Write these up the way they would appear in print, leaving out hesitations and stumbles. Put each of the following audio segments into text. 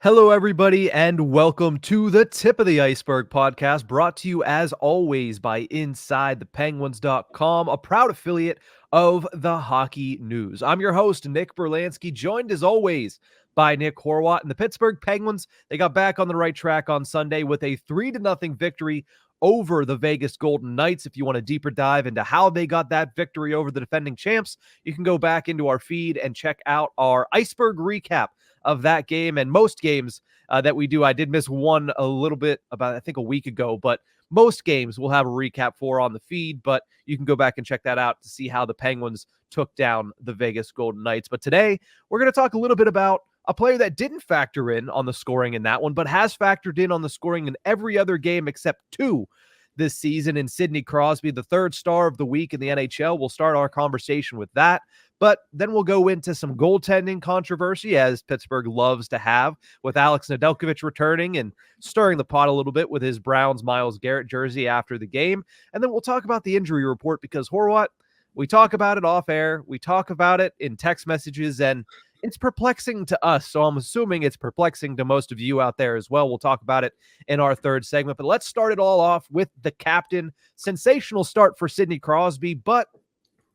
Hello, everybody, and welcome to the Tip of the Iceberg podcast, brought to you as always by InsideThePenguins.com, a proud affiliate of the Hockey News. I'm your host, Nick Brlansky, joined as always by Nick Horwat. And the Pittsburgh Penguins, they got back on the right track on Sunday with a 3-0 victory over the Vegas Golden Knights. If you want a deeper dive into how they got that victory over the defending champs, you can go back into our feed and check out our Iceberg recap of that game and most games that we do. I did miss one a little bit about, I think, a week ago, but most games we'll have a recap for on the feed, but you can go back and check that out to see how the Penguins took down the Vegas Golden Knights. But today we're going to talk a little bit about a player that didn't factor in on the scoring in that one, but has factored in on the scoring in every other game except two this season, in Sidney Crosby, the third star of the week in the NHL. We'll start our conversation with that, but then we'll go into some goaltending controversy, as Pittsburgh loves to have, with Alex Nedeljkovic returning and stirring the pot a little bit with his Browns Myles Garrett jersey after the game. And then we'll talk about the injury report, because Horwat, we talk about it off air, we talk about it in text messages, and it's perplexing to us, so I'm assuming it's perplexing to most of you out there as well. We'll talk about it in our third segment, but let's start it all off with the captain. Sensational start for Sidney Crosby, but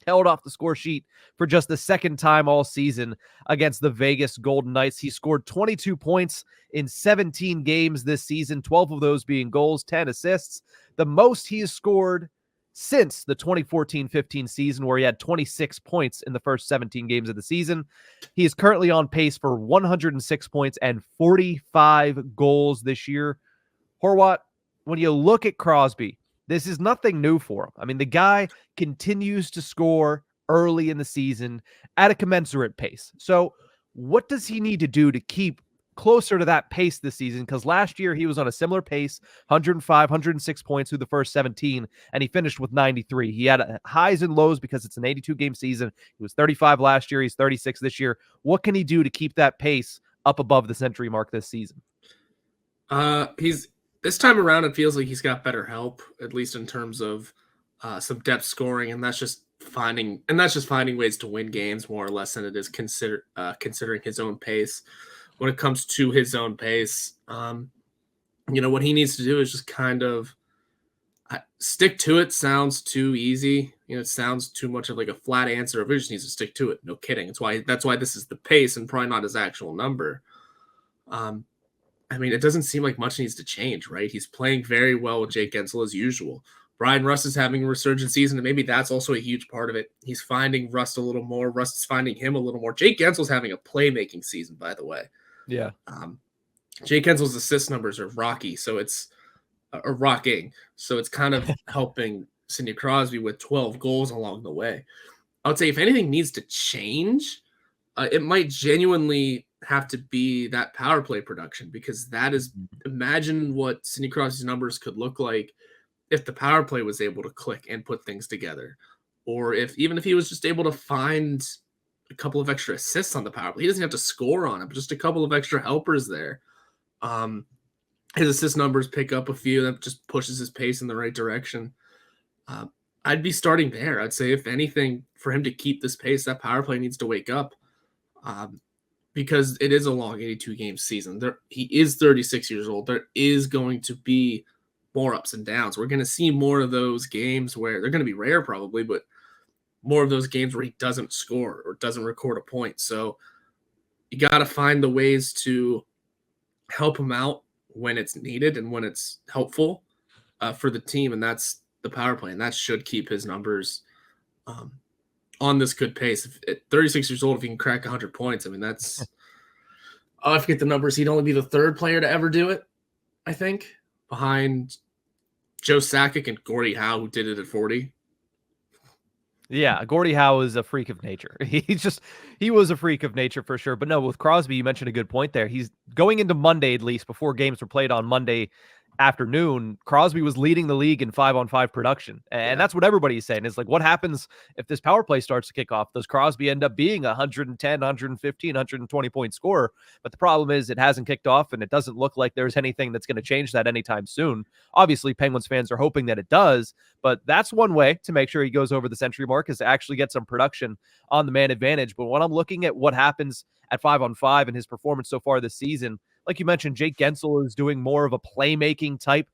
held off the score sheet for just the second time all season against the Vegas Golden Knights. He scored 22 points in 17 games this season, 12 of those being goals, 10 assists, the most he has scored since the 2014-15 season, where he had 26 points in the first 17 games of the season. He is currently on pace for 106 points and 45 goals this year. Horwat, when you look at Crosby, this is nothing new for him. I mean, the guy continues to score early in the season at a commensurate pace. So what does he need to do to keep closer to that pace this season? Because last year he was on a similar pace, 105, 106 points through the first 17, and he finished with 93. He had highs and lows because it's an 82-game season. He was 35 last year. He's 36 this year. What can he do to keep that pace up above the century mark this season? This time around, it feels like he's got better help, at least in terms of some depth scoring, and that's just finding ways to win games more or less than it is considering his own pace. When it comes to his own pace, what he needs to do is just kind of stick to it. Sounds too easy. It sounds too much of like a flat answer. He just needs to stick to it. No kidding. That's why this is the pace and probably not his actual number. It doesn't seem like much needs to change, right? He's playing very well with Jake Guentzel as usual. Brian Rust is having a resurgent season, and maybe that's also a huge part of it. He's finding Rust a little more. Rust is finding him a little more. Jake Guentzel's having a playmaking season, by the way. Yeah. Jake Guentzel's assist numbers are rocking, so it's kind of helping Sidney Crosby with 12 goals along the way. I would say if anything needs to change, it might genuinely have to be that power play production, because that is, imagine what Sidney Crosby's numbers could look like if the power play was able to click and put things together, or even if he was just able to find a couple of extra assists on the power play. He doesn't have to score on it, but just a couple of extra helpers there. His assist numbers pick up a few. That just pushes his pace in the right direction. I'd be starting there. I'd say, if anything, for him to keep this pace, that power play needs to wake up, because it is a long 82-game season. He is 36 years old. There is going to be more ups and downs. We're going to see more of those games where they're going to be rare probably, but more of those games where he doesn't score or doesn't record a point. So you got to find the ways to help him out when it's needed and when it's helpful for the team. And that's the power play. And that should keep his numbers on this good pace. At 36 years old, if he can crack 100 points, that's I forget the numbers. He'd only be the third player to ever do it, I think, behind Joe Sakic and Gordie Howe, who did it at 40. Yeah, Gordie Howe is a freak of nature. He was a freak of nature for sure. But no, with Crosby, you mentioned a good point there. He's going into Monday, at least before games were played on Monday afternoon. Crosby was leading the league in 5-on-5 production. And that's what everybody's saying. Is like, what happens if this power play starts to kick off? Does Crosby end up being a 110, 115, 120 point scorer? But the problem is it hasn't kicked off, and it doesn't look like there's anything that's going to change that anytime soon. Obviously, Penguins fans are hoping that it does, but that's one way to make sure he goes over the century mark, is to actually get some production on the man advantage. But when I'm looking at what happens at 5-on-5 and his performance so far this season, like you mentioned, Jake Gensel is doing more of a playmaking type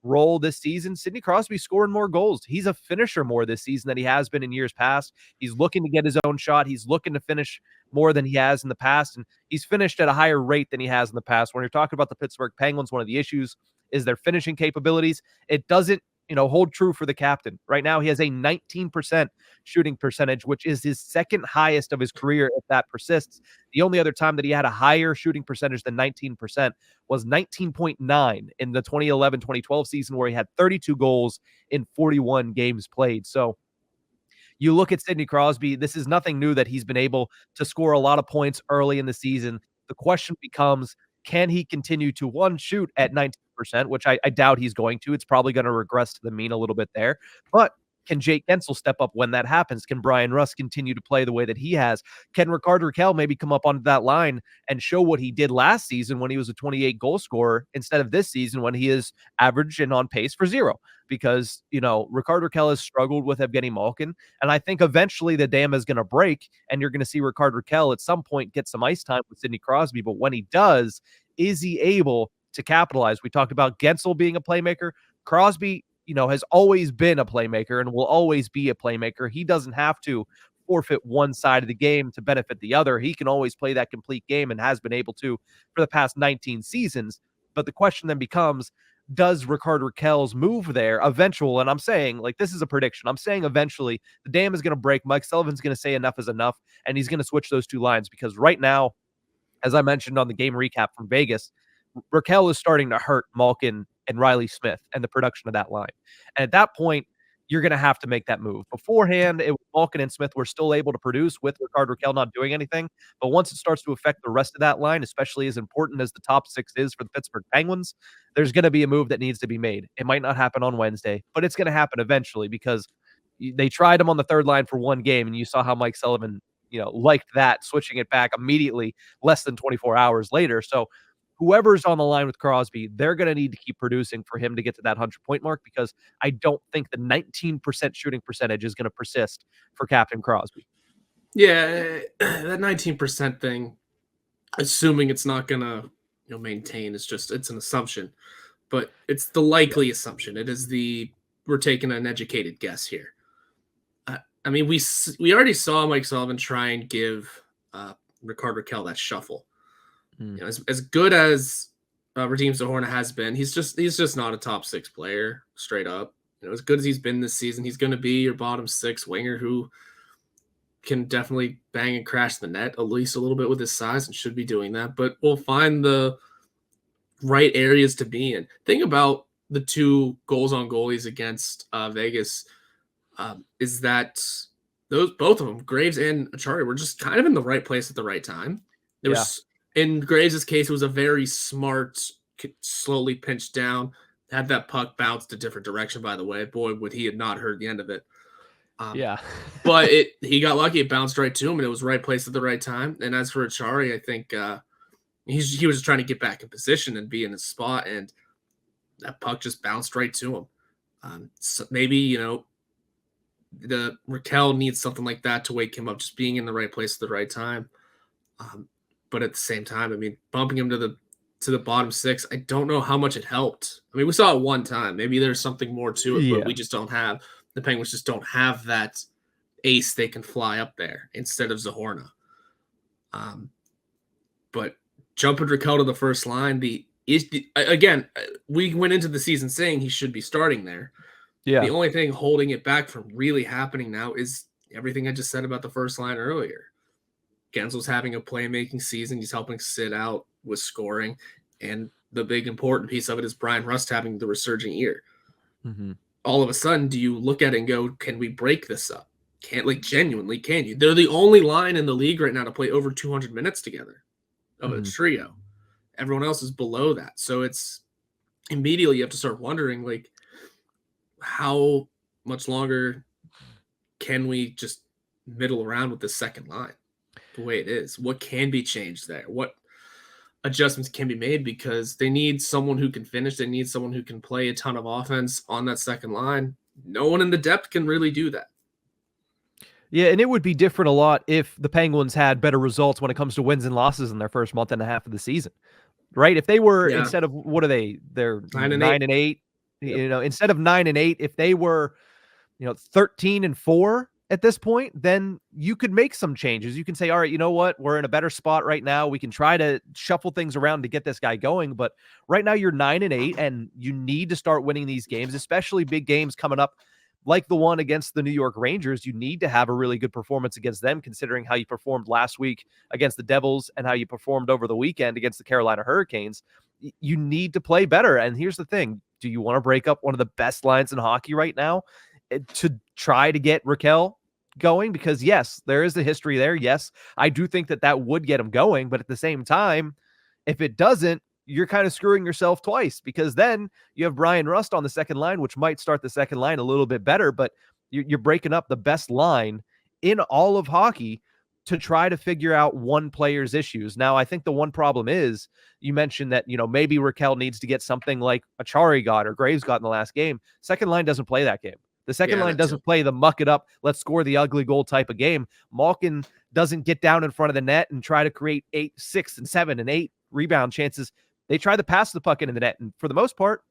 role this season. Sidney Crosby scoring more goals. He's a finisher more this season than he has been in years past. He's looking to get his own shot. He's looking to finish more than he has in the past, and he's finished at a higher rate than he has in the past. When you're talking about the Pittsburgh Penguins, one of the issues is their finishing capabilities. It doesn't, hold true for the captain. Right now, he has a 19% shooting percentage, which is his second highest of his career if that persists. The only other time that he had a higher shooting percentage than 19% was 19.9 in the 2011-2012 season, where he had 32 goals in 41 games played. So you look at Sidney Crosby, this is nothing new that he's been able to score a lot of points early in the season. The question becomes, can he continue to, one, shoot at 19%, which I doubt he's going to. It's probably going to regress to the mean a little bit there. But can Jake Gensel step up when that happens? Can Brian Rust continue to play the way that he has? Can Rickard Rakell maybe come up onto that line and show what he did last season when he was a 28 goal scorer instead of this season when he is average and on pace for 0? Because, Rickard Rakell has struggled with Evgeny Malkin, and I think eventually the dam is going to break, and you're going to see Rickard Rakell at some point get some ice time with Sidney Crosby. But when he does, is he able to capitalize? We talked about Gensel being a playmaker. Crosby, has always been a playmaker and will always be a playmaker. He doesn't have to forfeit one side of the game to benefit the other. He can always play that complete game and has been able to for the past 19 seasons. But the question then becomes, does Rickard Rakell's move there eventual? And I'm saying, this is a prediction. I'm saying eventually the dam is going to break. Mike Sullivan's going to say enough is enough, and he's going to switch those two lines, because right now, as I mentioned on the game recap from Vegas, Rakell is starting to hurt Malkin and Riley Smith and the production of that line. And at that point, you're going to have to make that move. Beforehand, Malkin and Smith were still able to produce with Rickard Rakell not doing anything. But once it starts to affect the rest of that line, especially as important as the top 6 is for the Pittsburgh Penguins, there's going to be a move that needs to be made. It might not happen on Wednesday, but it's going to happen eventually, because they tried him on the third line for one game, and you saw how Mike Sullivan, liked that, switching it back immediately less than 24 hours later. So whoever's on the line with Crosby, they're going to need to keep producing for him to get to that 100-point mark, because I don't think the 19% shooting percentage is going to persist for Captain Crosby. Yeah, that 19% thing, assuming it's not going to maintain, it's an assumption. But it's the likely assumption. It is we're taking an educated guess here. I mean, we already saw Mike Sullivan try and give Rickard Rakell that shuffle. As good as Radim Zohorna has been, he's just not a top 6 player, straight up. As good as he's been this season, he's going to be your bottom 6 winger who can definitely bang and crash the net, at least a little bit with his size, and should be doing that. But we'll find the right areas to be in. Think about the 2 goals on goalies against Vegas. Is that both of them, Graves and Achari, were just kind of in the right place at the right time. There was. In Graves' case, it was a very smart, slowly pinched down, had that puck bounced a different direction, by the way. Boy, would he had not heard the end of it. But he got lucky. It bounced right to him, and it was right place at the right time. And as for Achari, I think he was just trying to get back in position and be in his spot, and that puck just bounced right to him. So maybe, the Rakell needs something like that to wake him up, just being in the right place at the right time. But at the same time, I mean, bumping him to the bottom 6, I don't know how much it helped. I mean, we saw it one time. Maybe there's something more to it, but we just don't have – the Penguins just don't have that ace they can fly up there instead of Zohorna. But jumping Rakell to the first line, again, we went into the season saying he should be starting there. Yeah. The only thing holding it back from really happening now is everything I just said about the first line earlier. Gensel's having a playmaking season. He's helping sit out with scoring. And the big important piece of it is Brian Rust having the resurging year. Mm-hmm. All of a sudden, do you look at it and go, can we break this up? Genuinely, can you? They're the only line in the league right now to play over 200 minutes together of a trio. Everyone else is below that. So it's immediately you have to start wondering, how much longer can we just middle around with the second line the way it is? What can be changed there? What adjustments can be made? Because they need someone who can finish. They need someone who can play a ton of offense on that second line. No one in the depth can really do that. Yeah, and it would be different a lot if the Penguins had better results when it comes to wins and losses in their first month and a half of the season. right? If they were, Yeah, instead of, what are they? They're 9-8. 9-8. Yep. Instead of 9-8, if they were 13-4 at this point, then you could make some changes. You can say, all right, you know what? We're in a better spot right now. We can try to shuffle things around to get this guy going. But right now you're 9-8 and you need to start winning these games, especially big games coming up like the one against the New York Rangers. You need to have a really good performance against them, considering how you performed last week against the Devils and how you performed over the weekend against the Carolina Hurricanes. You need to play better. And here's the thing. Do you want to break up one of the best lines in hockey right now to try to get Raquel going? Because yes, there is a history there. Yes, I do think that would get him going. But at the same time, if it doesn't, you're kind of screwing yourself twice, because then you have Brian Rust on the second line, which might start the second line a little bit better, but you're breaking up the best line in all of hockey to try to figure out one player's issues. Now, I think the one problem is, you mentioned that, maybe Raquel needs to get something like Achari got or Graves got in the last game. Second line doesn't play that game. The second Yeah, line that too. doesn't play the muck it up, let's score the ugly goal type of game. Malkin doesn't get down in front of the net and try to create 8, 6, and 7 and 8 rebound chances. They try to pass the puck into the net, and for the most part,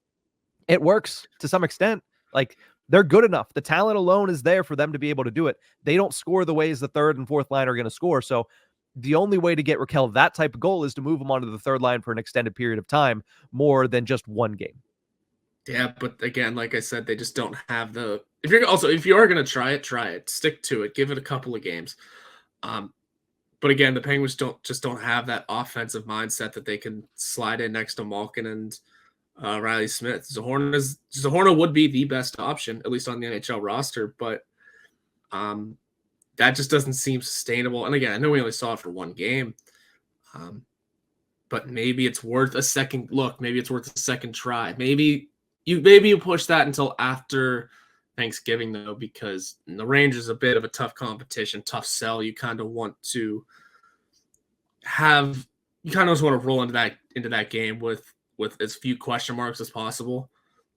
it works to some extent. Like, they're good enough. The talent alone is there for them to be able to do it. They don't score the ways the third and fourth line are going to score. So the only way to get Raquel that type of goal is to move them onto the third line for an extended period of time, more than just one game. Yeah, but again, like I said, they just don't have the. If you are going to try it, stick to it, give it a couple of games. But again, the Penguins don't have that offensive mindset that they can slide in next to Malkin and Riley Smith. Zohorna would be the best option, at least on the NHL roster, but that just doesn't seem sustainable. And again, I know we only saw it for one game, but maybe it's worth a second look. Maybe it's worth a second try. Maybe you push that until after Thanksgiving, though, because the Rangers are a bit of a tough competition, tough sell. You kind of want to just want to roll into that game with as few question marks as possible,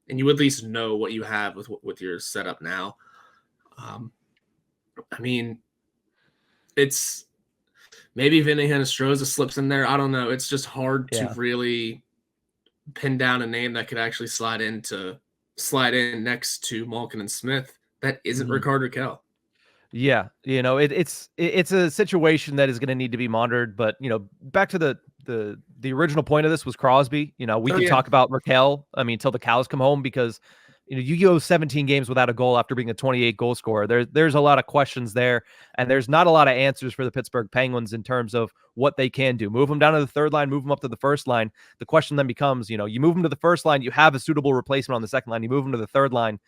and you at least know what you have with your setup now. I mean, it's maybe Vinny Hinostroza slips in there. I don't know. It's just hard to really pin down a name that could actually slide in next to Malkin and Smith that isn't Rickard Raquel. Yeah, it's a situation that is going to need to be monitored. But back to the original point of this was Crosby. We can talk about Raquel, till the cows come home, because you go 17 games without a goal after being a 28 goal scorer. There's a lot of questions there, and there's not a lot of answers for the Pittsburgh Penguins in terms of what they can do. Move them down to the third line, move them up to the first line. The question then becomes, you move them to the first line, you have a suitable replacement on the second line. You move them to the third line.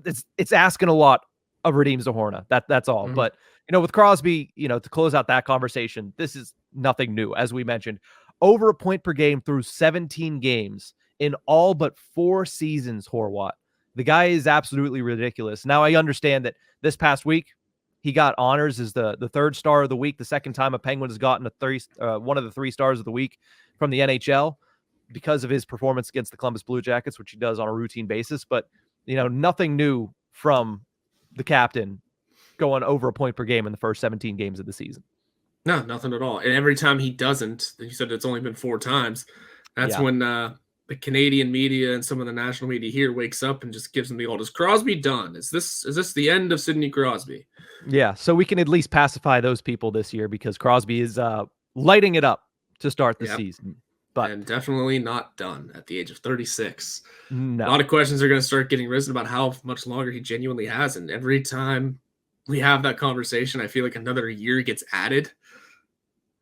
It's asking a lot of Radim Zohorna. That's all. Mm-hmm. But with Crosby, to close out that conversation, this is nothing new. As we mentioned, over a point per game through 17 games in all but 4 seasons. Horwat, the guy is absolutely ridiculous. Now, I understand that this past week he got honors as the third star of the week, the second time a Penguin has gotten one of the 3 stars of the week from the NHL, because of his performance against the Columbus Blue Jackets, which he does on a routine basis. But nothing new from the captain going over a point per game in the first 17 games of the season. No, nothing at all. And every time he doesn't, you said it's only been 4 times. That's when the Canadian media and some of the national media here wakes up and just gives him the old, is Crosby done? Is this the end of Sidney Crosby? Yeah, so we can at least pacify those people this year, because Crosby is lighting it up to start the season. And definitely not done at the age of 36. No. A lot of questions are going to start getting risen about how much longer he genuinely has. And every time we have that conversation, I feel like another year gets added,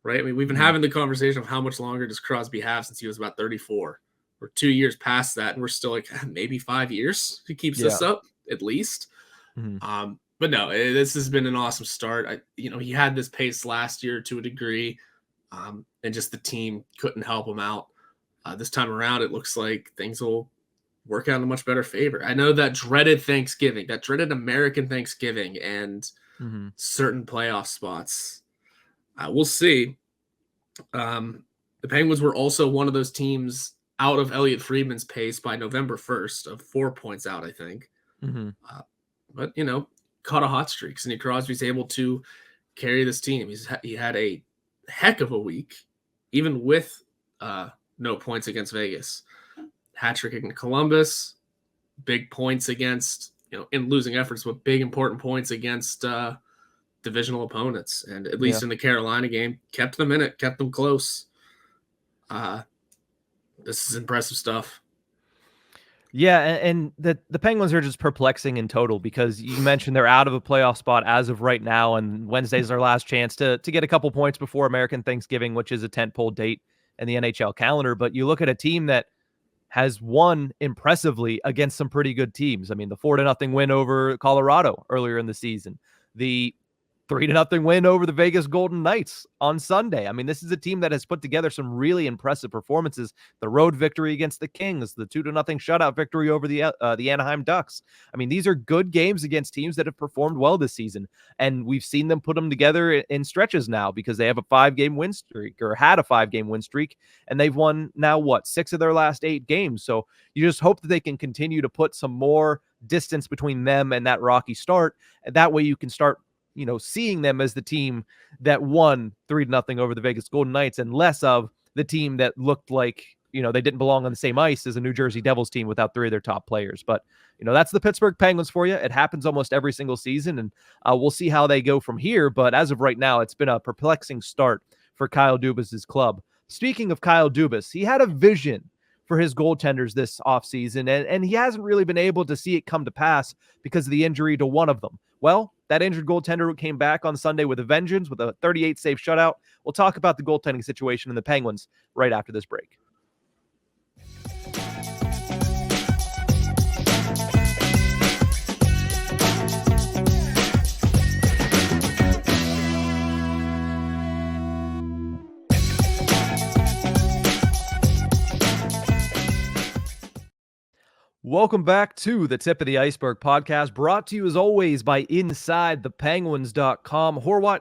right? I mean, we've been having the conversation of how much longer does Crosby have since he was about 34. We're 2 years past that, and we're still like, maybe 5 years he keeps this up, at least. But no, this has been an awesome start. He had this pace last year to a degree. And just the team couldn't help him out. This time around, it looks like things will work out in a much better favor. I know that dreaded Thanksgiving, that dreaded American Thanksgiving, and certain playoff spots. We'll see. The Penguins were also one of those teams out of Elliot Friedman's pace by November 1st, of 4 points out, I think. But, caught a hot streak. Sidney Crosby's able to carry this team. He had a heck of a week, even with no points against Vegas. Hat trick in Columbus, big points against, in losing efforts, but big important points against divisional opponents. And at least in the Carolina game, kept them in it, kept them close. This is impressive stuff. Yeah, and the Penguins are just perplexing in total because you mentioned they're out of a playoff spot as of right now, and Wednesday's their last chance to get a couple points before American Thanksgiving, which is a tentpole date in the NHL calendar. But you look at a team that has won impressively against some pretty good teams. I mean, the 4-0 win over Colorado earlier in the season, the 3-0 win over the Vegas Golden Knights on Sunday. I mean, this is a team that has put together some really impressive performances. The road victory against the Kings, the 2-0 shutout victory over the Anaheim Ducks. I mean, these are good games against teams that have performed well this season, and we've seen them put them together in stretches now because they have a 5-game win streak, or had a 5-game win streak, and they've won now 6 of their last 8 games. So you just hope that they can continue to put some more distance between them and that rocky start, and that way you can start seeing them as the team that won 3-0 over the Vegas Golden Knights, and less of the team that looked like, they didn't belong on the same ice as a New Jersey Devils team without 3 of their top players. But, that's the Pittsburgh Penguins for you. It happens almost every single season, and we'll see how they go from here. But as of right now, it's been a perplexing start for Kyle Dubas's club. Speaking of Kyle Dubas, he had a vision for his goaltenders this offseason, and he hasn't really been able to see it come to pass because of the injury to one of them. Well, that injured goaltender came back on Sunday with a vengeance with a 38-save shutout. We'll talk about the goaltending situation in the Penguins right after this break. Welcome back to the Tip of the Ice-Burgh podcast, brought to you as always by InsideThePenguins.com. Horwat,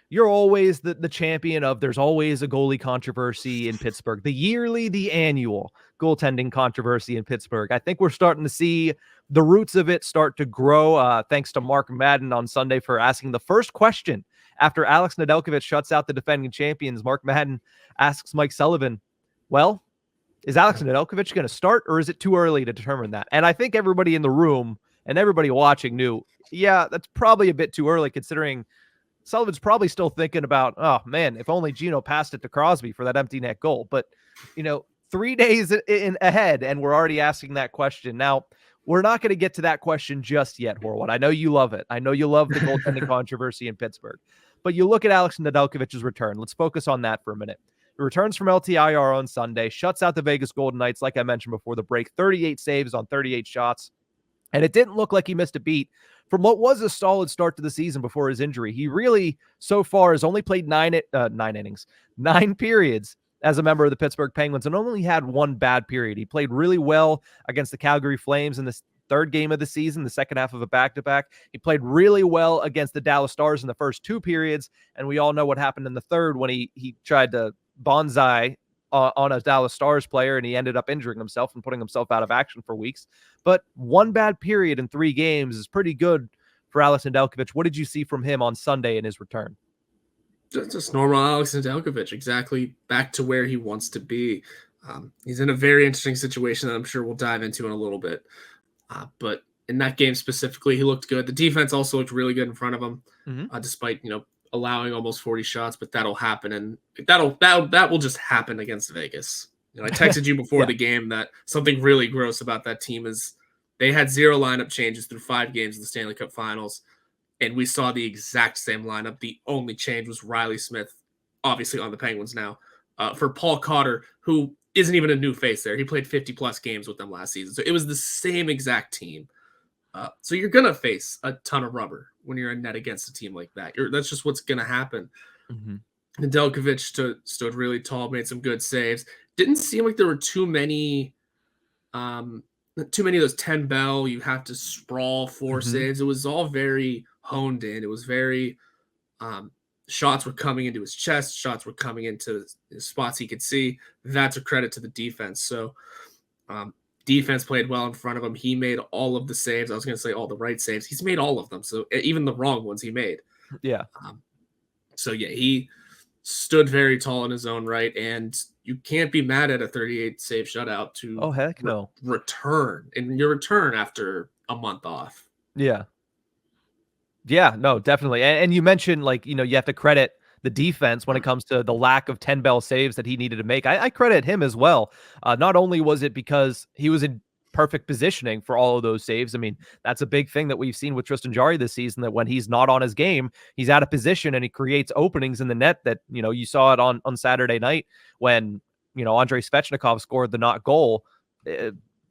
you're always the champion of there's always a goalie controversy in Pittsburgh, the annual goaltending controversy in Pittsburgh. I think we're starting to see the roots of it start to grow, thanks to Mark Madden on Sunday for asking the first question after Alex Nedeljkovic shuts out the defending champions. Mark Madden asks Mike Sullivan, well, is Alex Nedeljkovic going to start, or is it too early to determine that? And I think everybody in the room and everybody watching knew, yeah, that's probably a bit too early, considering Sullivan's probably still thinking about, oh, man, if only Gino passed it to Crosby for that empty net goal. But, 3 days ahead, and we're already asking that question. Now, we're not going to get to that question just yet, Horwat. I know you love it. I know you love the goaltending controversy in Pittsburgh. But you look at Alex Nedeljkovic's return. Let's focus on that for a minute. He returns from LTIR on Sunday, shuts out the Vegas Golden Knights, like I mentioned before the break, 38 saves on 38 shots. And it didn't look like he missed a beat from what was a solid start to the season before his injury. He really, so far, has only played 9 periods as a member of the Pittsburgh Penguins and only had 1 bad period. He played really well against the Calgary Flames in the third game of the season, the second half of a back-to-back. He played really well against the Dallas Stars in the first 2 periods, and we all know what happened in the third when he tried to bonsai on a Dallas Stars player, and he ended up injuring himself and putting himself out of action for weeks. But 1 bad period in 3 games is pretty good for Alex Nedeljkovic. What did you see from him on Sunday in his return? Just normal Alex Nedeljkovic, exactly back to where he wants to be. He's in a very interesting situation that I'm sure we'll dive into in a little bit. But in that game specifically, he looked good. The defense also looked really good in front of him, despite, allowing almost 40 shots, but that'll happen. And that will just happen against Vegas. I texted you before the game that something really gross about that team is they had 0 lineup changes through 5 games in the Stanley Cup Finals, and we saw the exact same lineup. The only change was Riley Smith, obviously on the Penguins now, for Paul Cotter, who isn't even a new face there. He played 50-plus games with them last season. So it was the same exact team. So you're going to face a ton of rubber when you're in net against a team like that. That's just what's going to happen. Nedeljkovic stood really tall, made some good saves. Didn't seem like there were too many of those 10 bell. You have to sprawl 4 saves. It was all very honed in. It was very shots were coming into his chest. Shots were coming into his spots he could see. That's a credit to the defense. So defense played well in front of him. He made all of the saves. I was going to say all the right saves. He's made all of them. So even the wrong ones he made. Yeah. So he stood very tall in his own right. And you can't be mad at a 38 save shutout to Oh, heck no. return and your return after a month off. Yeah. Yeah, no, definitely. And you mentioned, like, you have to credit the defense when it comes to the lack of 10 bell saves that he needed to make. I credit him as well. Not only was it because he was in perfect positioning for all of those saves. I mean, that's a big thing that we've seen with Tristan Jarry this season, that when he's not on his game, he's out of position and he creates openings in the net that, you saw it on Saturday night when, Andrei Svechnikov scored the not goal.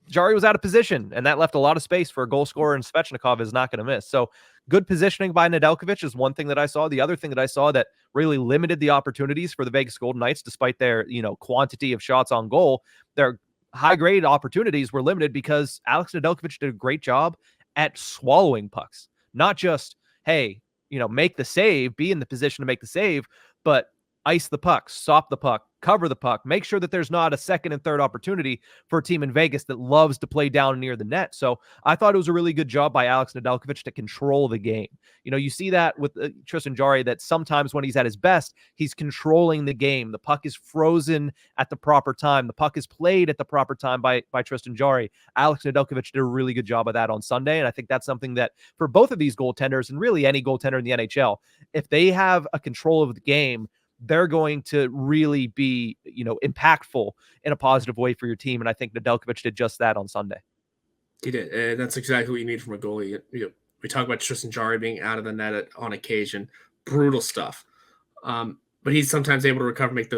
Jarry was out of position, and that left a lot of space for a goal scorer, and Svechnikov is not going to miss. So good positioning by Nedeljkovic is one thing that I saw. The other thing that I saw that really limited the opportunities for the Vegas Golden Knights, despite their, quantity of shots on goal, their high-grade opportunities were limited because Alex Nedeljkovic did a great job at swallowing pucks. Not just, hey, make the save, be in the position to make the save, but ice the puck, stop the puck, cover the puck, make sure that there's not a second and third opportunity for a team in Vegas that loves to play down near the net. So I thought it was a really good job by Alex Nedeljkovic to control the game. You see that with Tristan Jarry, that sometimes when he's at his best, he's controlling the game. The puck is frozen at the proper time. The puck is played at the proper time by Tristan Jarry. Alex Nedeljkovic did a really good job of that on Sunday, and I think that's something that for both of these goaltenders, and really any goaltender in the NHL, if they have a control of the game, they're going to really be, impactful in a positive way for your team. And I think Nedeljkovic did just that on Sunday. He did. And that's exactly what you need from a goalie. We talk about Tristan Jarry being out of the net on occasion, brutal stuff. But he's sometimes able to recover, make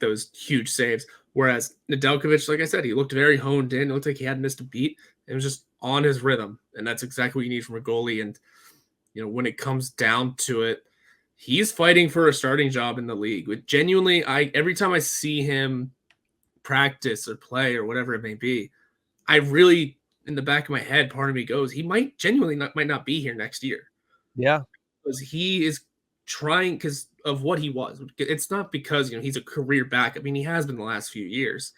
those huge saves. Whereas Nedeljkovic, like I said, he looked very honed in. It looked like he hadn't missed a beat. It was just on his rhythm. And that's exactly what you need from a goalie. And, when it comes down to it, he's fighting for a starting job in the league. With genuinely, every time I see him practice or play or whatever it may be, I really, in the back of my head, part of me goes, he might not be here next year. Yeah, because he is trying, because of what he was. It's not because he's a career back. I mean, he has been the last few years,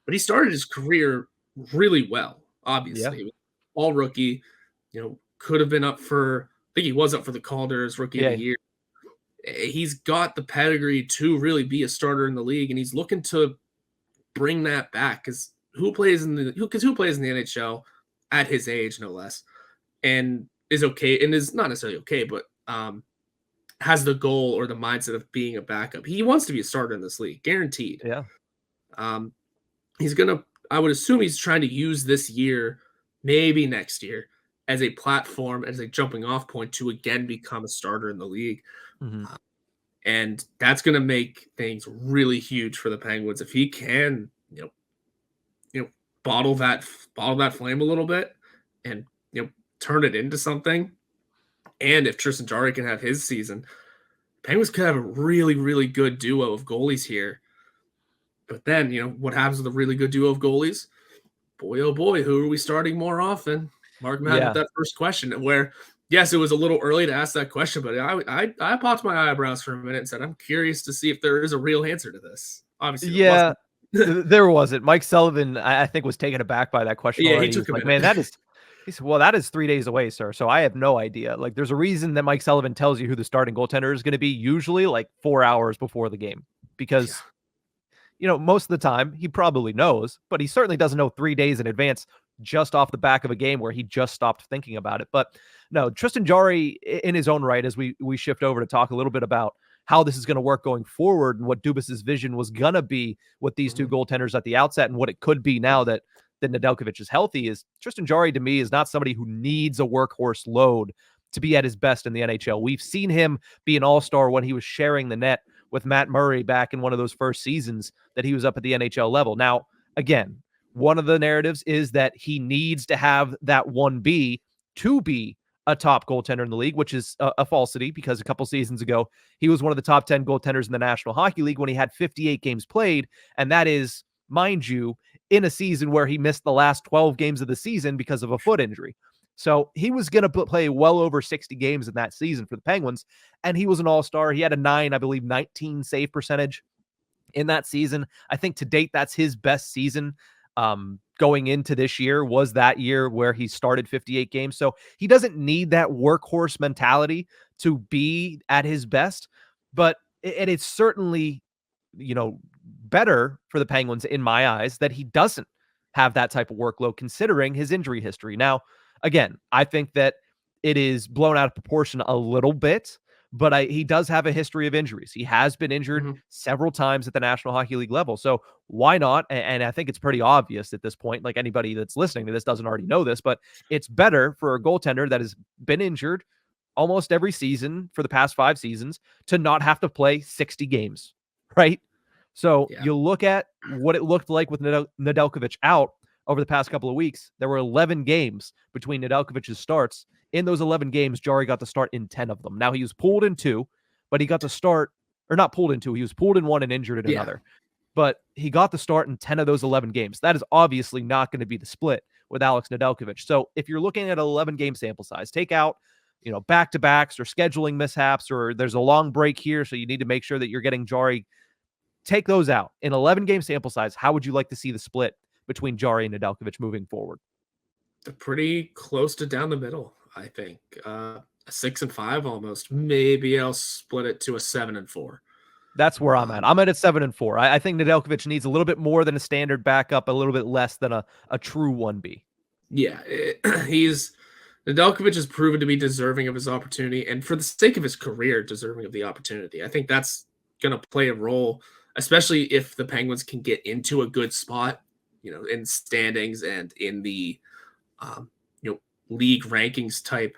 but he started his career really well. Obviously, yeah. All rookie. Could have been up for. I think he was up for the Calder's Rookie of the Year. He's got the pedigree to really be a starter in the league, and he's looking to bring that back. Because who plays in the NHL at his age, no less, and is okay, and is not necessarily okay, but has the goal or the mindset of being a backup. He wants to be a starter in this league, guaranteed. Yeah. He's gonna. I would assume he's trying to use this year, maybe next year, as a platform, as a jumping off point to again become a starter in the league. Mm-hmm. And that's going to make things really huge for the Penguins. If he can, bottle that flame a little bit and, turn it into something. And if Tristan Jarry can have his season, Penguins could have a really, really good duo of goalies here. But then, what happens with a really good duo of goalies? Boy, oh boy, who are we starting more often? Mark Madden with that first question, where, yes, it was a little early to ask that question, but I popped my eyebrows for a minute and said, I'm curious to see if there is a real answer to this. Obviously, yeah, there wasn't. Mike Sullivan, I think, was taken aback by that question. Yeah, he took a minute. Man, he said, well, that is 3 days away, sir. So I have no idea. Like, there's a reason that Mike Sullivan tells you who the starting goaltender is going to be usually like 4 hours before the game, because most of the time he probably knows, but he certainly doesn't know 3 days in advance just off the back of a game where he just stopped thinking about it. But no, Tristan Jarry in his own right, as we shift over to talk a little bit about how this is going to work going forward and what Dubas's vision was going to be with these two goaltenders at the outset and what it could be now that Nedeljkovic is healthy, is Tristan Jarry to me is not somebody who needs a workhorse load to be at his best in the NHL. We've seen him be an all-star when he was sharing the net with Matt Murray back in one of those first seasons that he was up at the NHL level. Now, again, one of the narratives is that he needs to have that 1B to be a top goaltender in the league, which is a falsity, because a couple seasons ago, he was one of the top 10 goaltenders in the National Hockey League when he had 58 games played. And that is, mind you, in a season where he missed the last 12 games of the season because of a foot injury. So he was going to play well over 60 games in that season for the Penguins. And he was an all-star. He had a 19 save percentage in that season. I think to date, that's his best season. Going into this year was that year where he started 58 games. So he doesn't need that workhorse mentality to be at his best, but it's certainly, better for the Penguins in my eyes that he doesn't have that type of workload considering his injury history. Now, again, I think that it is blown out of proportion a little bit, but he does have a history of injuries. He has been injured several times at the National Hockey League level. So why not? And I think it's pretty obvious at this point, like anybody that's listening to this doesn't already know this, but it's better for a goaltender that has been injured almost every season for the past 5 seasons to not have to play 60 games, right? So you look at what it looked like with Nedeljkovic out over the past couple of weeks. There were 11 games between Nedeljkovic's starts. In those 11 games, Jarry got to start in 10 of them. Now, he was pulled in 2, but he got to start, or not pulled in 2, he was pulled in 1 and injured in another. But he got to start in 10 of those 11 games. That is obviously not going to be the split with Alex Nedeljkovic. So if you're looking at an 11-game sample size, take out back-to-backs or scheduling mishaps, or there's a long break here, so you need to make sure that you're getting Jarry. Take those out. In 11-game sample size, how would you like to see the split between Jarry and Nedeljkovic moving forward? They're pretty close to down the middle, I think. A 6-5 almost. Maybe I'll split it to a 7-4. That's where I'm at. I'm at 7-4. I think Nedeljkovic needs a little bit more than a standard backup, a little bit less than a true 1B. Yeah, Nedeljkovic has proven to be deserving of his opportunity, and for the sake of his career, deserving of the opportunity. I think that's going to play a role, especially if the Penguins can get into a good spot, in standings and in the, league rankings type.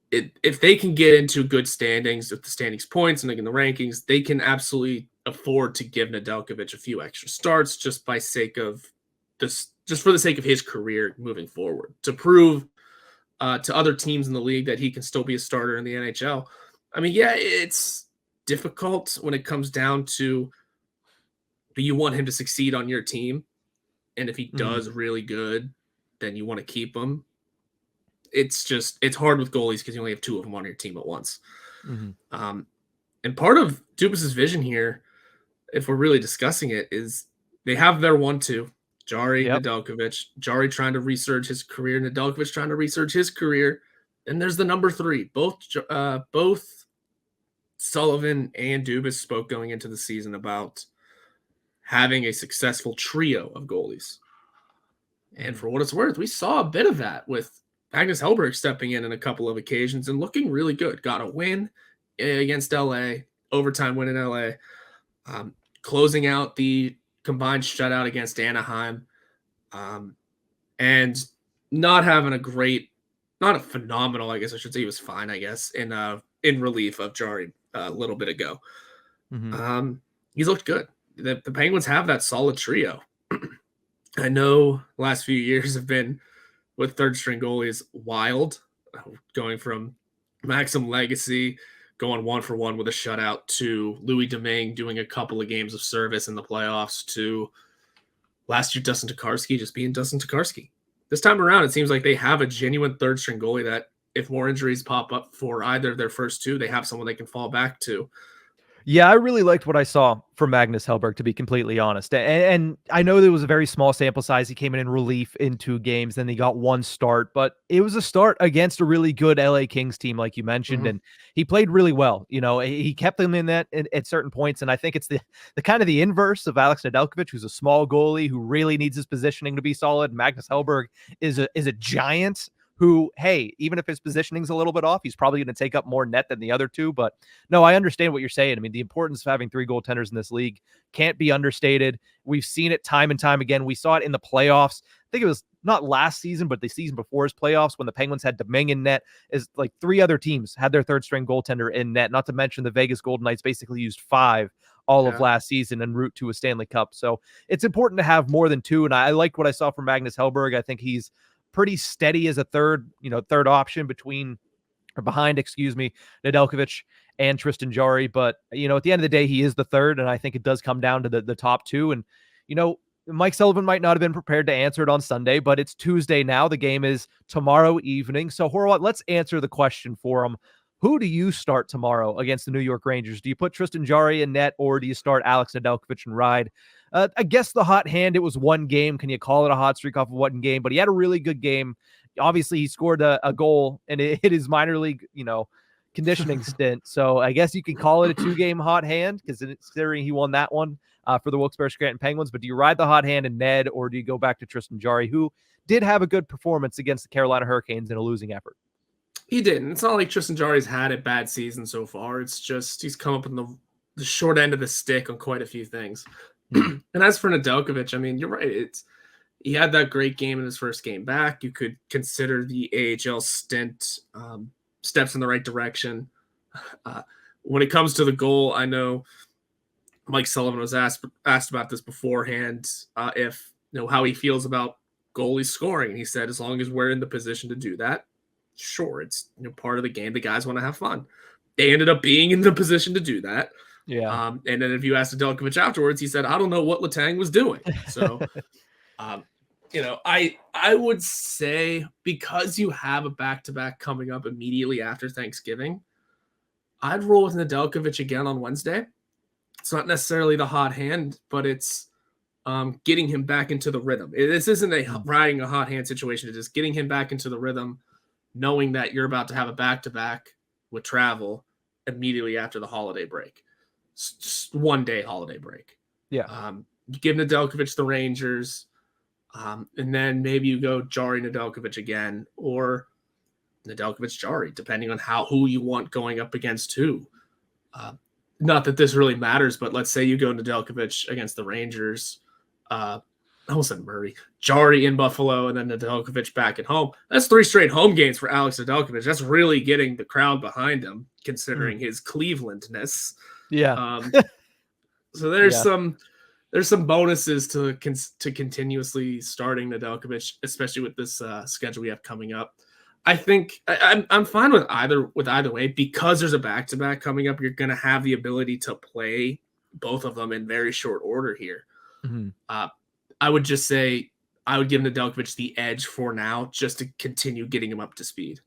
If they can get into good standings with the standings points and in the rankings, they can absolutely afford to give Nedeljkovic a few extra starts just for the sake of his career moving forward, to prove to other teams in the league that he can still be a starter in the NHL. I mean, it's difficult when it comes down to, but you want him to succeed on your team. And if he does really good, then you want to keep him. It's hard with goalies because you only have 2 of them on your team at once. And part of Dubas's vision here, if we're really discussing it, is they have their 1-2, Jarry, Nedeljkovic, Jarry trying to resurge his career, Nedeljkovic trying to resurge his career. And there's the number 3. Both Sullivan and Dubas spoke going into the season about having a successful trio of goalies. And for what it's worth, we saw a bit of that with Magnus Hellberg stepping in a couple of occasions and looking really good. Got a win against LA, overtime win in LA, closing out the combined shutout against Anaheim, and not having not a phenomenal, I guess I should say, he was fine, I guess, in relief of Jarry a little bit ago. He's looked good. The Penguins have that solid trio. I know the last few years have been, with third-string goalies, wild, going from Maxim Legacy going 1-for-1 with a shutout to Louis Domingue doing a couple of games of service in the playoffs to last year Dustin Tokarski just being Dustin Tokarski. This time around, it seems like they have a genuine third-string goalie that if more injuries pop up for either of their first 2, they have someone they can fall back to. Yeah, I really liked what I saw from Magnus Hellberg, to be completely honest. And I know there was a very small sample size. He came in relief in 2 games, then he got 1 start, but it was a start against a really good LA Kings team, like you mentioned, and he played really well. He kept them in that at certain points, and I think it's the kind of the inverse of Alex Nedeljkovic, who's a small goalie who really needs his positioning to be solid. Magnus Hellberg is a giant who, hey, even if his positioning's a little bit off, he's probably going to take up more net than the other 2. But no, I understand what you're saying. I mean, the importance of having 3 goaltenders in this league can't be understated. We've seen it time and time again. We saw it in the playoffs. I think it was not last season, but the season before his playoffs when the Penguins had Domingue in net. Is like 3 other teams had their third-string goaltender in net, not to mention the Vegas Golden Knights basically used 5 all of last season en route to a Stanley Cup. So it's important to have more than 2, and I liked what I saw from Magnus Hellberg. I think he's pretty steady as a third option behind Nedeljkovic and Tristan Jarry. But, at the end of the day, he is the third. And I think it does come down to the top 2. And, Mike Sullivan might not have been prepared to answer it on Sunday, but it's Tuesday now. The game is tomorrow evening. So Horwat, let's answer the question for him. Who do you start tomorrow against the New York Rangers? Do you put Tristan Jarry in net, or do you start Alex Nedeljkovic and ride? I guess the hot hand, it was 1 game. Can you call it a hot streak off of 1 game? But he had a really good game. Obviously, he scored a goal and it hit his minor league, conditioning stint. So I guess you can call it a 2-game hot hand, because considering he won that one for the Wilkes-Barre-Scranton Penguins. But do you ride the hot hand in Ned, or do you go back to Tristan Jarry, who did have a good performance against the Carolina Hurricanes in a losing effort? He didn't. It's not like Tristan Jarry's had a bad season so far. It's just he's come up in the short end of the stick on quite a few things. And as for Nedeljkovic, I mean, you're right. He had that great game in his first game back. You could consider the AHL stint steps in the right direction. When it comes to the goal, I know Mike Sullivan was asked about this beforehand, if how he feels about goalies scoring, and he said as long as we're in the position to do that, sure, it's part of the game. The guys want to have fun. They ended up being in the position to do that. Yeah. And then if you asked Nedeljkovic afterwards, he said, "I don't know what Letang was doing." So, I would say, because you have a back-to-back coming up immediately after Thanksgiving, I'd roll with Nedeljkovic again on Wednesday. It's not necessarily the hot hand, but it's getting him back into the rhythm. This isn't a riding a hot hand situation. It's just getting him back into the rhythm, knowing that you're about to have a back-to-back with travel immediately after the holiday break. It's just 1-day holiday break. Yeah. You give Nedeljkovic the Rangers, and then maybe you go Jarry Nedeljkovic again, or Nedeljkovic Jarry, depending on who you want going up against who. Not that this really matters, but let's say you go Nedeljkovic against the Rangers. I almost said Murray. Jarry in Buffalo, and then Nedeljkovic back at home. That's 3 straight home games for Alex Nedeljkovic. That's really getting the crowd behind him, considering his Clevelandness. Yeah. So there's some bonuses to continuously starting Nedeljkovic, especially with this schedule we have coming up. I think I'm fine with either way, because there's a back-to-back coming up. You're going to have the ability to play both of them in very short order here. Mm-hmm. I would just say I would give Nedeljkovic the edge for now, just to continue getting him up to speed.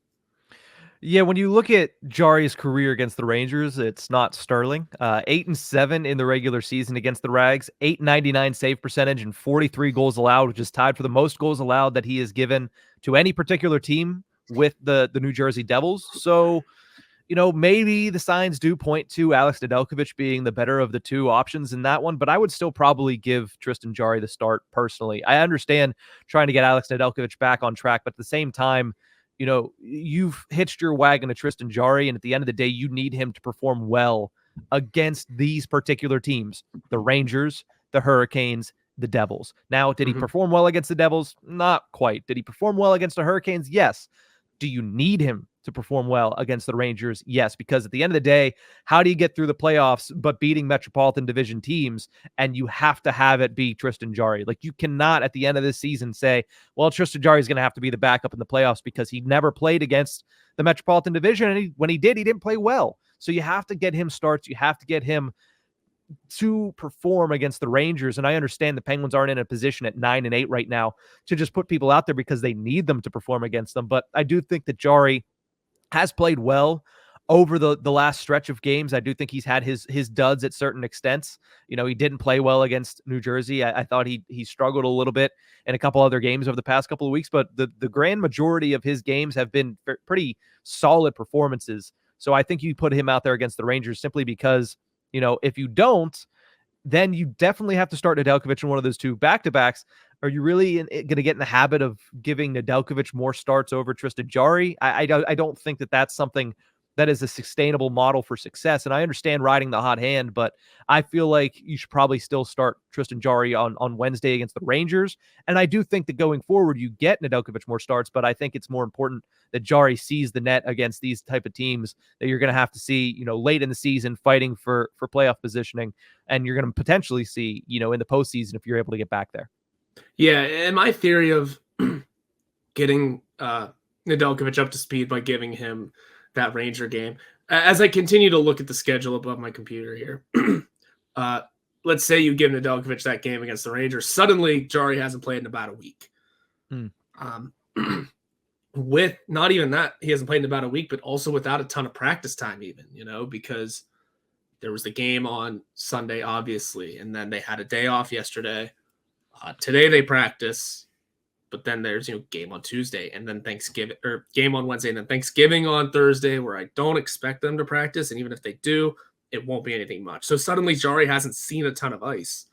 Yeah, when you look at Jarry's career against the Rangers, it's not sterling. 8-7 in the regular season against the Rags, .899 save percentage, and 43 goals allowed, which is tied for the most goals allowed that he has given to any particular team with the New Jersey Devils. So, maybe the signs do point to Alex Nedeljkovic being the better of the two options in that one, but I would still probably give Tristan Jarry the start personally. I understand trying to get Alex Nedeljkovic back on track, but at the same time, you've hitched your wagon to Tristan Jarry, and at the end of the day, you need him to perform well against these particular teams, the Rangers, the Hurricanes, the Devils. Now, did he perform well against the Devils? Not quite. Did he perform well against the Hurricanes? Yes. Do you need him to perform well against the Rangers? Yes, because at the end of the day, how do you get through the playoffs but beating Metropolitan Division teams? And you have to have it be Tristan Jarry. Like, you cannot at the end of this season say, well, Tristan Jarry is going to have to be the backup in the playoffs, because he never played against the Metropolitan Division, and when he did, he didn't play well. So you have to get him starts. You have to get him to perform against the Rangers. And I understand the Penguins aren't in a position at 9-8 right now to just put people out there because they need them to perform against them. But I do think that Jarry has played well over the last stretch of games. I do think he's had his duds at certain extents. He didn't play well against New Jersey. I thought he struggled a little bit in a couple other games over the past couple of weeks, but the grand majority of his games have been pretty solid performances. So I think you put him out there against the Rangers simply because, if you don't, then you definitely have to start Nedeljkovic in one of those two back-to-backs. Are you really going to get in the habit of giving Nedeljkovic more starts over Tristan Jarry? I don't think that that's something that is a sustainable model for success. And I understand riding the hot hand, but I feel like you should probably still start Tristan Jarry on Wednesday against the Rangers. And I do think that going forward, you get Nedeljkovic more starts, but I think it's more important that Jarry sees the net against these type of teams that you're going to have to see, late in the season fighting for playoff positioning. And you're going to potentially see, in the postseason if you're able to get back there. Yeah, and my theory of getting Nedeljkovic up to speed by giving him that Ranger game, as I continue to look at the schedule above my computer here, let's say you give Nedeljkovic that game against the Rangers. Suddenly, Jarry hasn't played in about a week. With not even that, he hasn't played in about a week, but also without a ton of practice time even, because there was the game on Sunday, obviously, and then they had a day off yesterday. Today they practice. But then there's, game on Tuesday and then Thanksgiving, or game on Wednesday and then Thanksgiving on Thursday, where I don't expect them to practice. And even if they do, it won't be anything much. So suddenly Jari hasn't seen a ton of ice.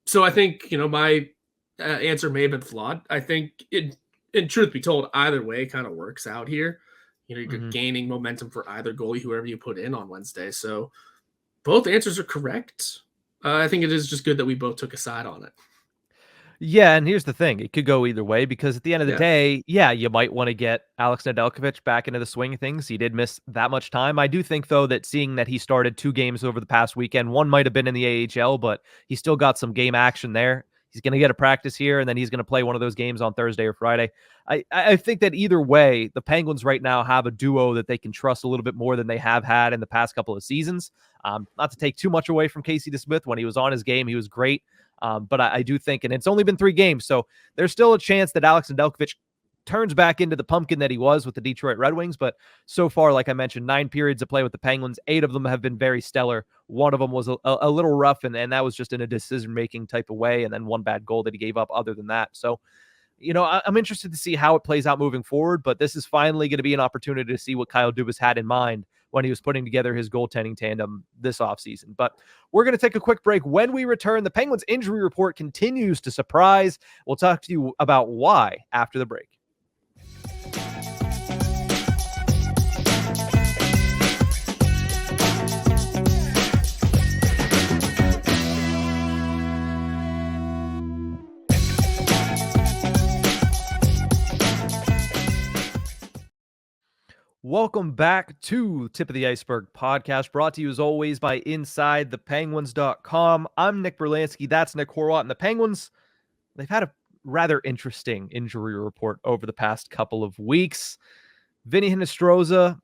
So I think, my answer may have been flawed. I think in truth be told, either way kind of works out here. You're gaining momentum for either goalie, whoever you put in on Wednesday. So both answers are correct. I think it is just good that we both took a side on it. Yeah, and here's the thing. It could go either way because at the end of the Yeah. day, you might want to get Alex Nedeljkovic back into the swing of things. He did miss that much time. I do think, though, that seeing that he started 2 games over the past weekend, one might have been in the AHL, but he still got some game action there. He's going to get a practice here, and then he's going to play one of those games on Thursday or Friday. I think that either way, the Penguins right now have a duo that they can trust a little bit more than they have had in the past couple of seasons. Not to take too much away from Casey DeSmith. When he was on his game, he was great. But I do think, and it's only been 3 games, so there's still a chance that Alex Nedeljkovic turns back into the pumpkin that he was with the Detroit Red Wings. But so far, like I mentioned, 9 periods of play with the Penguins, 8 of them have been very stellar. One of them was a little rough, and that was just in a decision-making type of way, and then one bad goal that he gave up other than that. So, I'm interested to see how it plays out moving forward, but this is finally going to be an opportunity to see what Kyle Dubas had in mind when he was putting together his goaltending tandem this offseason. But we're going to take a quick break. When we return, the Penguins injury report continues to surprise. We'll talk to you about why after the break. Welcome back to Tip of the Ice-Burgh podcast, brought to you as always by InsideThePenguins.com. I'm Nick Brlansky. That's Nick Horwat. And the Penguins, they've had a rather interesting injury report over the past couple of weeks. Vinny Hinostroza,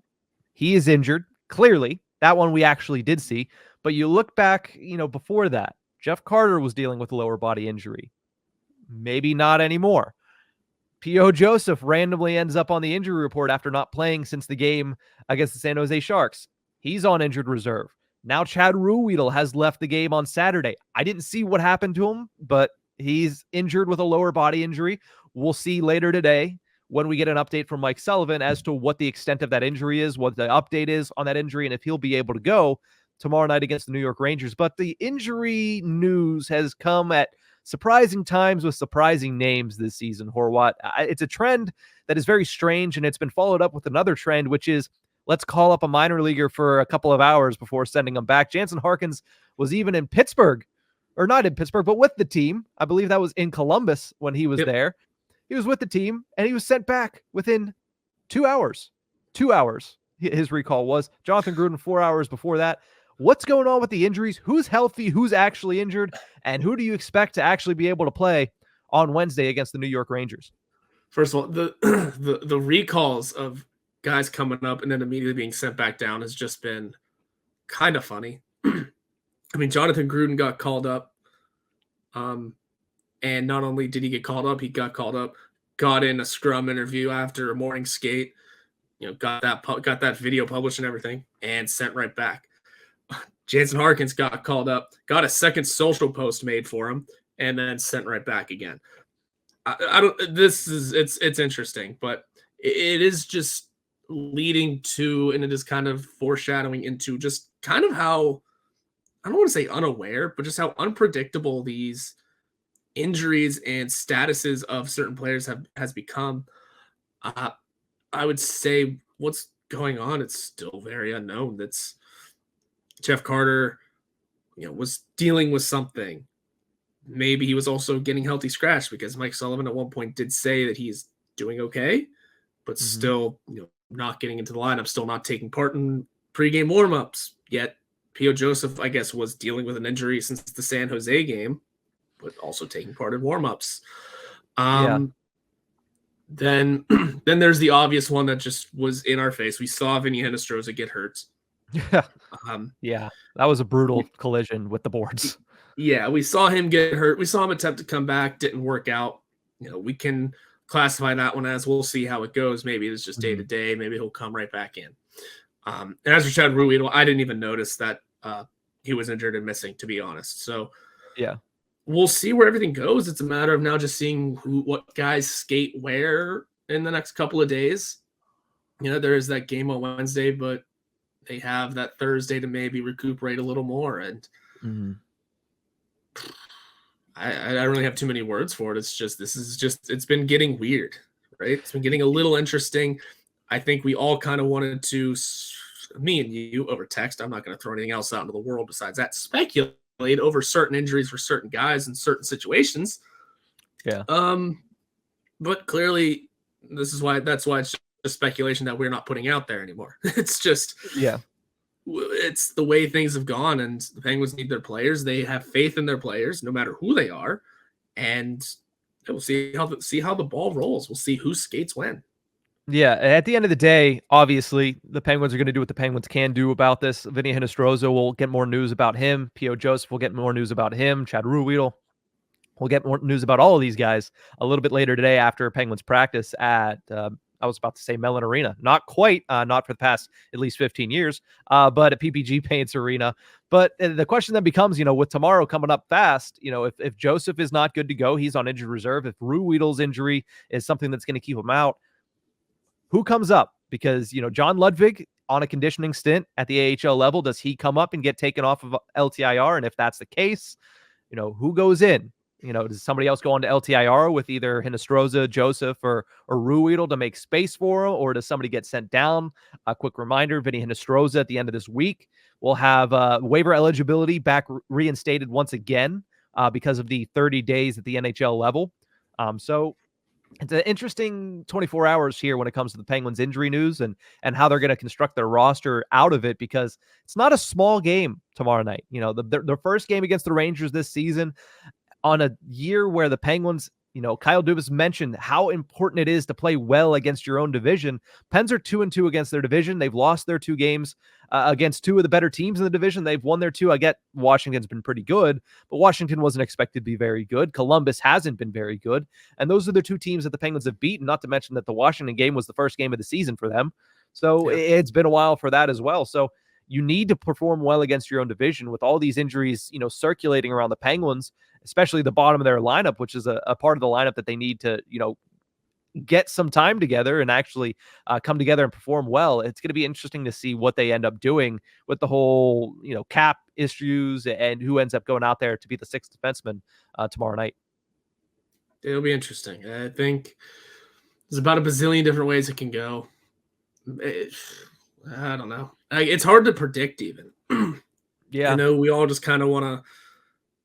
he is injured. Clearly, that one we actually did see. But you look back, before that, Jeff Carter was dealing with a lower body injury. Maybe not anymore. P.O. Joseph randomly ends up on the injury report after not playing since the game against the San Jose Sharks. He's on injured reserve. Now Chad Ruhwedel has left the game on Saturday. I didn't see what happened to him, but he's injured with a lower body injury. We'll see later today when we get an update from Mike Sullivan as to what the extent of that injury is, what the update is on that injury, and if he'll be able to go tomorrow night against the New York Rangers. But the injury news has come at surprising times with surprising names this season, Horwat. It's a trend that is very strange, and it's been followed up with another trend, which is let's call up a minor leaguer for a couple of hours before sending them back. Jansen Harkins was even in Pittsburgh, or not in Pittsburgh, but with the team. I believe that was in Columbus when he was there. He was with the team, and he was sent back within 2 hours. 2 hours, his recall was. Jonathan Gruden, 4 hours before that. What's going on with the injuries? Who's healthy? Who's actually injured? And who do you expect to actually be able to play on Wednesday against the New York Rangers? First of all, the recalls of guys coming up and then immediately being sent back down has just been kind of funny. I mean, Jonathan Gruden got called up. And not only did he get called up, he got called up, got in a scrum interview after a morning skate, got that video published and everything, and sent right back. Jansen Harkins got called up, got a second social post made for him, and then sent right back again. It's interesting, but it is just leading to, and it is kind of foreshadowing into just kind of how, I don't want to say unaware, but just how unpredictable these injuries and statuses of certain players has become. I would say what's going on, it's still very unknown. That's Jeff Carter, was dealing with something. Maybe he was also getting healthy scratched, because Mike Sullivan at one point did say that he's doing okay, but still, not getting into the lineup, still not taking part in pregame warmups. Yet P.O. Joseph, I guess, was dealing with an injury since the San Jose game, but also taking part in warmups. Then there's the obvious one that just was in our face. We saw Vinny Hinostroza get hurt. Yeah, that was a brutal collision with the boards. Yeah, we saw him get hurt. We saw him attempt to come back, didn't work out. We can classify that one as, we'll see how it goes. Maybe it's just day to day. Maybe he'll come right back in. And as for Chad Ruhwedel, I didn't even notice that he was injured and missing, to be honest. So yeah, we'll see where everything goes. It's a matter of now just seeing what guys skate where in the next couple of days. There is that game on Wednesday, but they have that Thursday to maybe recuperate a little more. And I don't really have too many words for it. It's been getting weird, right? It's been getting a little interesting. I think we all kind of wanted to, me and you over text, I'm not going to throw anything else out into the world besides that, speculate over certain injuries for certain guys in certain situations. Yeah. But clearly that's why it's just speculation that we're not putting out there anymore. It's just, it's the way things have gone, and the Penguins need their players. They have faith in their players, no matter who they are, and we'll see how the ball rolls. We'll see who skates when. Yeah, at the end of the day, obviously, the Penguins are going to do what the Penguins can do about this. Vinny Hinostroza will get more news about him. P.O. Joseph will get more news about him. Chad Ruhwedel will get more news about all of these guys a little bit later today after Penguins practice at, I was about to say Mellon Arena. Not quite, not for the past at least 15 years, but at PPG Paints Arena. But the question then becomes, with tomorrow coming up fast, if Joseph is not good to go, he's on injured reserve. If Ruhwedel's injury is something that's going to keep him out, who comes up? Because, John Ludwig on a conditioning stint at the AHL level, does he come up and get taken off of LTIR? And if that's the case, who goes in? Does somebody else go on to LTIR with either Hinostroza, Joseph, or Ruhwedel to make space for him? Or does somebody get sent down? A quick reminder, Vinny Hinostroza at the end of this week will have waiver eligibility back reinstated once again because of the 30 days at the NHL level. So it's an interesting 24 hours here when it comes to the Penguins injury news and how they're going to construct their roster out of it, because it's not a small game tomorrow night. The first game against the Rangers this season on a year where the Penguins, Kyle Dubas mentioned how important it is to play well against your own division. Pens are 2-2 against their division. They've lost their 2 games against 2 of the better teams in the division. They've won their 2. I get Washington's been pretty good, but Washington wasn't expected to be very good. Columbus hasn't been very good. And those are the 2 teams that the Penguins have beaten, not to mention that the Washington game was the first game of the season for them. So It's been a while for that as well. So you need to perform well against your own division with all these injuries, circulating around the Penguins, especially the bottom of their lineup, which is a part of the lineup that they need to, get some time together and actually come together and perform well. It's going to be interesting to see what they end up doing with the whole, cap issues and who ends up going out there to be the 6th defenseman tomorrow night. It'll be interesting. I think there's about a bazillion different ways it can go. I don't know. It's hard to predict even. Yeah. I know we all just kind of want to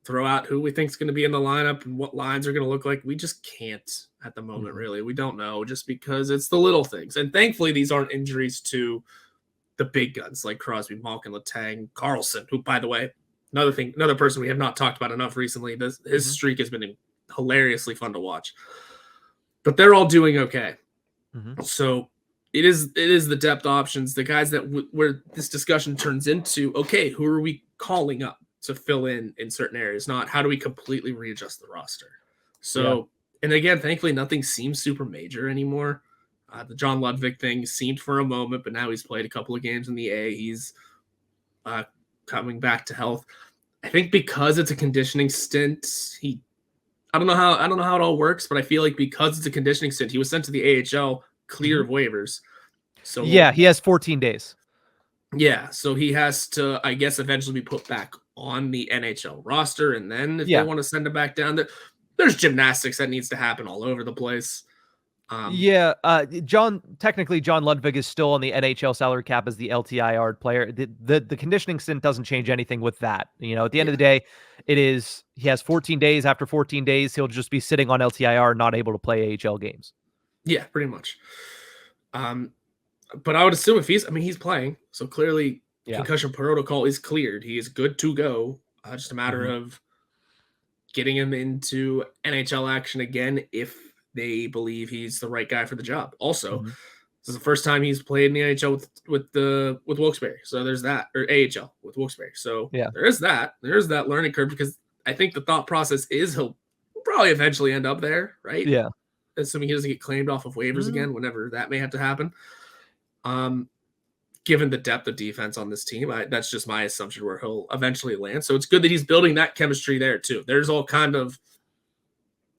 throw out who we think is going to be in the lineup and what lines are going to look like. We just can't at the moment, really. We don't know, just because it's the little things. And thankfully, these aren't injuries to the big guns like Crosby, Malkin, Letang, Carlson, who, by the way, another person we have not talked about enough recently. His streak has been hilariously fun to watch. But they're all doing okay. So it is the depth options, the guys that where this discussion turns into, okay, who are we calling up to fill in certain areas, not how do we completely readjust the roster. So, and again, thankfully, nothing seems super major anymore. The John Ludwig thing seemed for a moment, but now he's played a couple of games in the A. He's coming back to health. I think because it's a conditioning stint, I don't know how it all works, but I feel like because it's a conditioning stint, he was sent to the AHL clear of waivers. So he has 14 days. Yeah, so he has to, I guess, eventually be put back on the NHL roster, and then if they want to send him back down, there's gymnastics that needs to happen all over the place. Technically, John Ludwig is still on the NHL salary cap as the LTIR player. The conditioning stint doesn't change anything with that. At the end of the day, he has 14 days. After 14 days, he'll just be sitting on LTIR, not able to play AHL games. Yeah, pretty much. But I would assume if he's playing, so clearly concussion protocol is cleared. He is good to go. Just a matter of getting him into NHL action again if they believe he's the right guy for the job. Also, this is the first time he's played in the NHL with Wilkes-Barre. So there's that, or AHL with Wilkes-Barre. So there is that learning curve, because I think the thought process is he'll probably eventually end up there, right? Yeah. Assuming he doesn't get claimed off of waivers again, whenever that may have to happen. given the depth of defense on this team. That's just my assumption where he'll eventually land. So it's good that he's building that chemistry there too. There's all kind of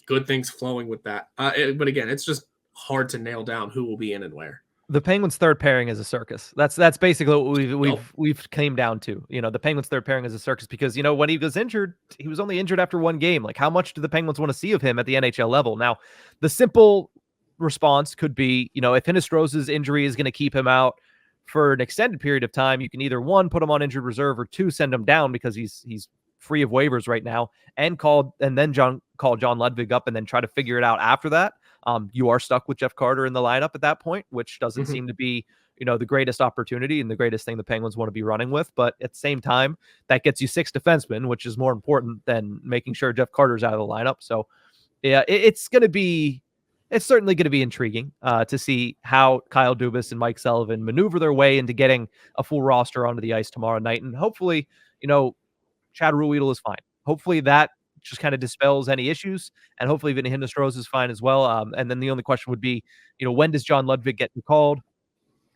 good things flowing with that. But again, it's just hard to nail down who will be in and where. The Penguins' third pairing is a circus. That's basically what we've came down to. The Penguins' third pairing is a circus because when he was injured, he was only injured after one game. Like, how much do the Penguins want to see of him at the NHL level? Now, the simple response could be, if Hinostroza's injury is going to keep him out for an extended period of time, you can either one, put him on injured reserve, or two, send him down because he's free of waivers right now, and call John Ludwig up and then try to figure it out after that. You are stuck with Jeff Carter in the lineup at that point, which doesn't seem to be, the greatest opportunity and the greatest thing the Penguins want to be running with. But at the same time, that gets you 6 defensemen, which is more important than making sure Jeff Carter's out of the lineup. So yeah, it's certainly going to be intriguing to see how Kyle Dubas and Mike Sullivan maneuver their way into getting a full roster onto the ice tomorrow night. And hopefully, Chad Ruhwedel is fine. Hopefully that just kind of dispels any issues, and hopefully Vinny Hinostroza is fine as well. And then the only question would be, when does John Ludwig get recalled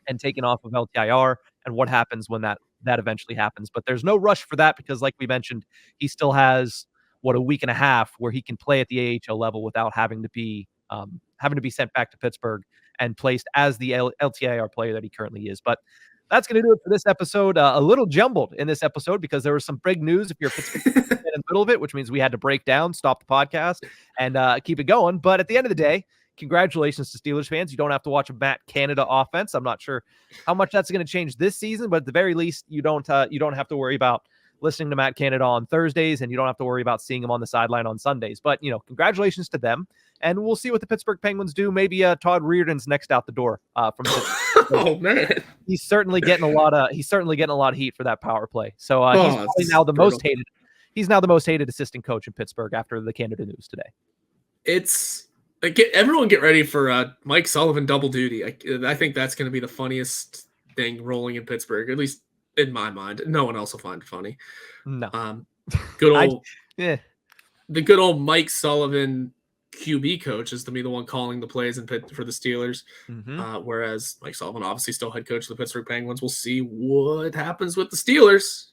and taken off of LTIR, and what happens when that eventually happens? But there's no rush for that because, like we mentioned, he still has a week and a half where he can play at the AHL level without having to be sent back to Pittsburgh and placed as the LTIR player that he currently is. But that's going to do it for this episode. A little jumbled in this episode because there was some big news if you're a Pittsburgh fan in the middle of it, which means we had to break down, stop the podcast, and keep it going. But at the end of the day, congratulations to Steelers fans. You don't have to watch a Matt Canada offense. I'm not sure how much that's going to change this season, but at the very least, you don't have to worry about listening to Matt Canada on Thursdays, and you don't have to worry about seeing him on the sideline on Sundays. But, congratulations to them. And we'll see what the Pittsburgh Penguins do. Maybe Todd Reardon's next out the door from oh man, he's certainly getting a lot of heat for that power play. So he's probably now the most hated. He's now the most hated assistant coach in Pittsburgh after the Canada news today. It's everyone get ready for Mike Sullivan double duty. I think that's going to be the funniest thing rolling in Pittsburgh, at least in my mind. No one else will find it funny. No, good old the good old Mike Sullivan QB coach is to be the one calling the plays for the Steelers, whereas Mike Sullivan, obviously still head coach of the Pittsburgh Penguins. We'll see what happens with the Steelers.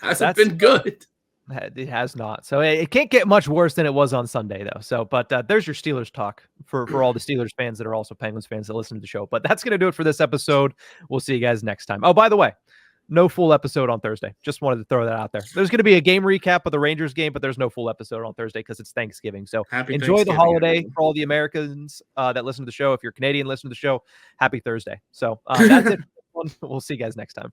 Hasn't been good. It has not. So it can't get much worse than it was on Sunday, though. So, but there's your Steelers talk for all the Steelers fans that are also Penguins fans that listen to the show. But that's going to do it for this episode. We'll see you guys next time. Oh, by the way, no full episode on Thursday. Just wanted to throw that out there. There's going to be a game recap of the Rangers game, but there's no full episode on Thursday because it's Thanksgiving. So enjoy the holiday for all the Americans that listen to the show. If you're Canadian, listen to the show. Happy Thursday. So that's it. We'll see you guys next time.